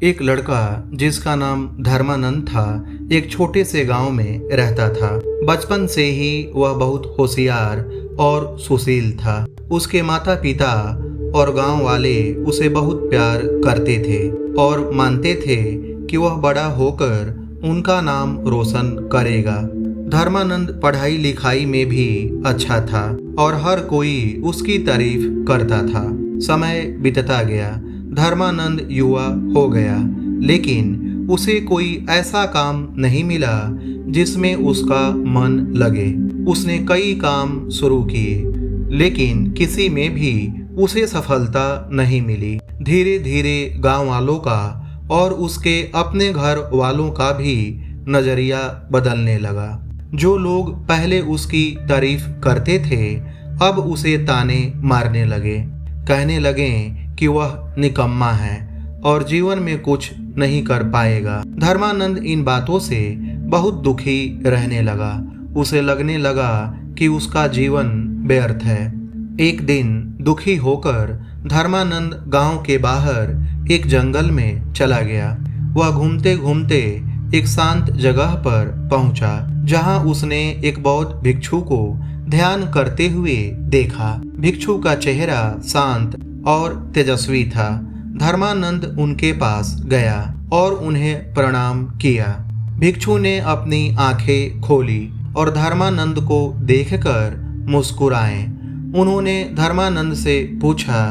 एक लड़का जिसका नाम धर्मानंद था एक छोटे से गांव में रहता था। बचपन से ही वह बहुत होशियार और सुशील था। उसके माता पिता और गांव वाले उसे बहुत प्यार करते थे और मानते थे कि वह बड़ा होकर उनका नाम रोशन करेगा। धर्मानंद पढ़ाई लिखाई में भी अच्छा था और हर कोई उसकी तारीफ करता था। समय बीतता गया, धर्मानंद युवा हो गया, लेकिन उसे कोई ऐसा काम नहीं मिला जिसमें उसका मन लगे। उसने कई काम शुरू किए, लेकिन किसी में भी उसे सफलता नहीं मिली। धीरे धीरे गांव वालों का और उसके अपने घर वालों का भी नजरिया बदलने लगा। जो लोग पहले उसकी तारीफ करते थे अब उसे ताने मारने लगे, कहने लगे कि वह निकम्मा है और जीवन में कुछ नहीं कर पाएगा। धर्मानंद इन बातों से बहुत दुखी रहने लगा। उसे लगने लगा कि उसका जीवन व्यर्थ है। एक दिन दुखी होकर धर्मानंद गांव के बाहर एक जंगल में चला गया। वह घूमते घूमते एक शांत जगह पर पहुंचा, जहां उसने एक बौद्ध भिक्षु को ध्यान करते हुए देखा। भिक्षु का चेहरा शांत और तेजस्वी था। धर्मानंद उनके पास गया और उन्हें प्रणाम किया। भिक्षु ने अपनी आंखें खोली और धर्मानंद को देखकर मुस्कुराए। उन्होंने धर्मानंद से पूछा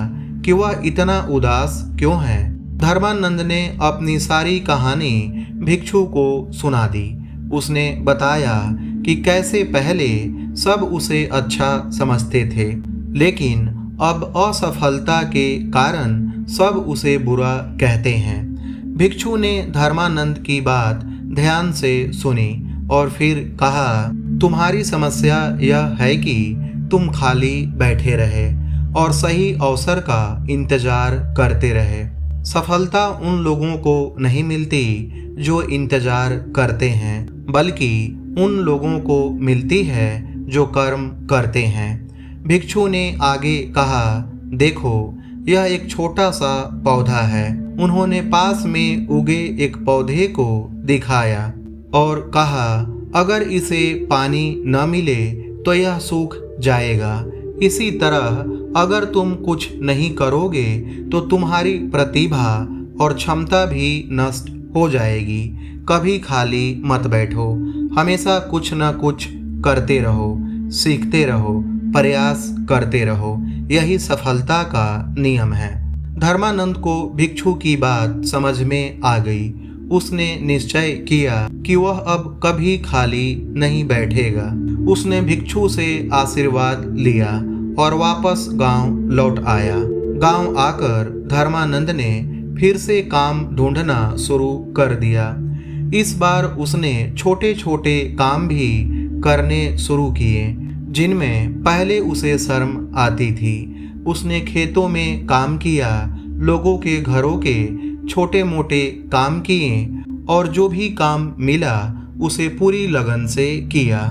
कि वह इतना उदास क्यों है। धर्मानंद ने अपनी सारी कहानी भिक्षु को सुना दी। उसने बताया कि कैसे पहले सब उसे अच्छा समझते थे, लेकिन अब असफलता के कारण सब उसे बुरा कहते हैं। भिक्षु ने धर्मानंद की बात ध्यान से सुनी और फिर कहा, तुम्हारी समस्या यह है कि तुम खाली बैठे रहे और सही अवसर का इंतजार करते रहे। सफलता उन लोगों को नहीं मिलती जो इंतजार करते हैं, बल्कि उन लोगों को मिलती है जो कर्म करते हैं। भिक्षु ने आगे कहा, देखो यह एक छोटा सा पौधा है। उन्होंने पास में उगे एक पौधे को दिखाया और कहा, अगर इसे पानी न मिले तो यह सूख जाएगा। इसी तरह अगर तुम कुछ नहीं करोगे तो तुम्हारी प्रतिभा और क्षमता भी नष्ट हो जाएगी। कभी खाली मत बैठो, हमेशा कुछ न कुछ करते रहो, सीखते रहो, प्रयास करते रहो। यही सफलता का नियम है। धर्मानंद को भिक्षु की बात समझ में आ गई। उसने निश्चय किया कि वह अब कभी खाली नहीं बैठेगा। उसने भिक्षु से आशीर्वाद लिया और वापस गांव लौट आया। गांव आकर धर्मानंद ने फिर से काम ढूंढना शुरू कर दिया। इस बार उसने छोटे छोटे काम भी करने शुरू किए, जिनमें पहले उसे शर्म आती थी। उसने खेतों में काम किया, लोगों के घरों के छोटे मोटे काम किए और जो भी काम मिला उसे पूरी लगन से किया।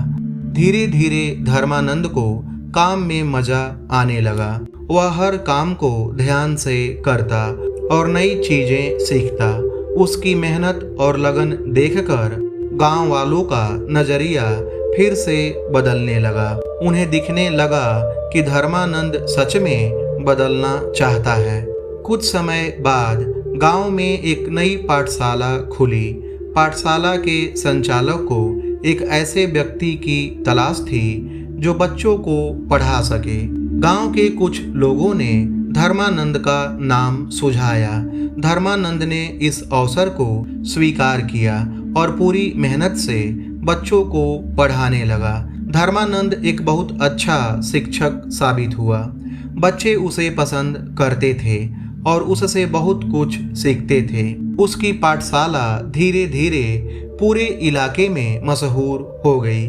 धीरे धीरे धर्मानंद को काम में मजा आने लगा। वह हर काम को ध्यान से करता और नई चीजें सीखता। उसकी मेहनत और लगन देखकर गांव वालों का नजरिया फिर से बदलने लगा। उन्हें दिखने लगा कि धर्मानंद सच में बदलना चाहता है। कुछ समय बाद गांव में एक नई पाठशाला खुली। पाठशाला के संचालक को एक ऐसे व्यक्ति की तलाश थी जो बच्चों को पढ़ा सके। गांव के कुछ लोगों ने धर्मानंद का नाम सुझाया। धर्मानंद ने इस अवसर को स्वीकार किया और पूरी मेहनत से बच्चों को पढ़ाने लगा। धर्मानंद एक बहुत अच्छा शिक्षक साबित हुआ। बच्चे उसे पसंद करते थे और उससे बहुत कुछ सीखते थे। उसकी पाठशाला धीरे धीरे पूरे इलाके में मशहूर हो गई।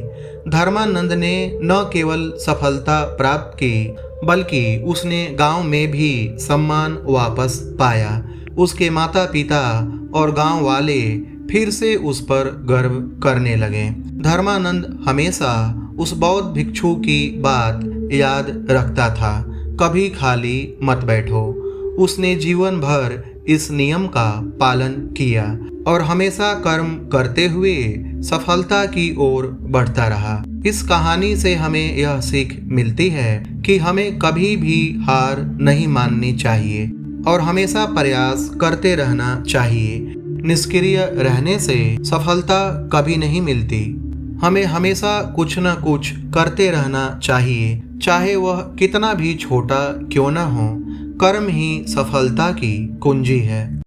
धर्मानंद ने न केवल सफलता प्राप्त की, बल्कि उसने गांव में भी सम्मान वापस पाया। उसके माता पिता और गांव वाले फिर से उस पर गर्व करने लगे। धर्मानंद हमेशा उस बौद्ध भिक्षु की बात याद रखता था, कभी खाली मत बैठो। उसने जीवन भर इस नियम का पालन किया और हमेशा कर्म करते हुए सफलता की ओर बढ़ता रहा। इस कहानी से हमें यह सीख मिलती है कि हमें कभी भी हार नहीं माननी चाहिए और हमेशा प्रयास करते रहना चाहिए। निष्क्रिय रहने से सफलता कभी नहीं मिलती। हमें हमेशा कुछ न कुछ करते रहना चाहिए, चाहे वह कितना भी छोटा क्यों न हो। कर्म ही सफलता की कुंजी है।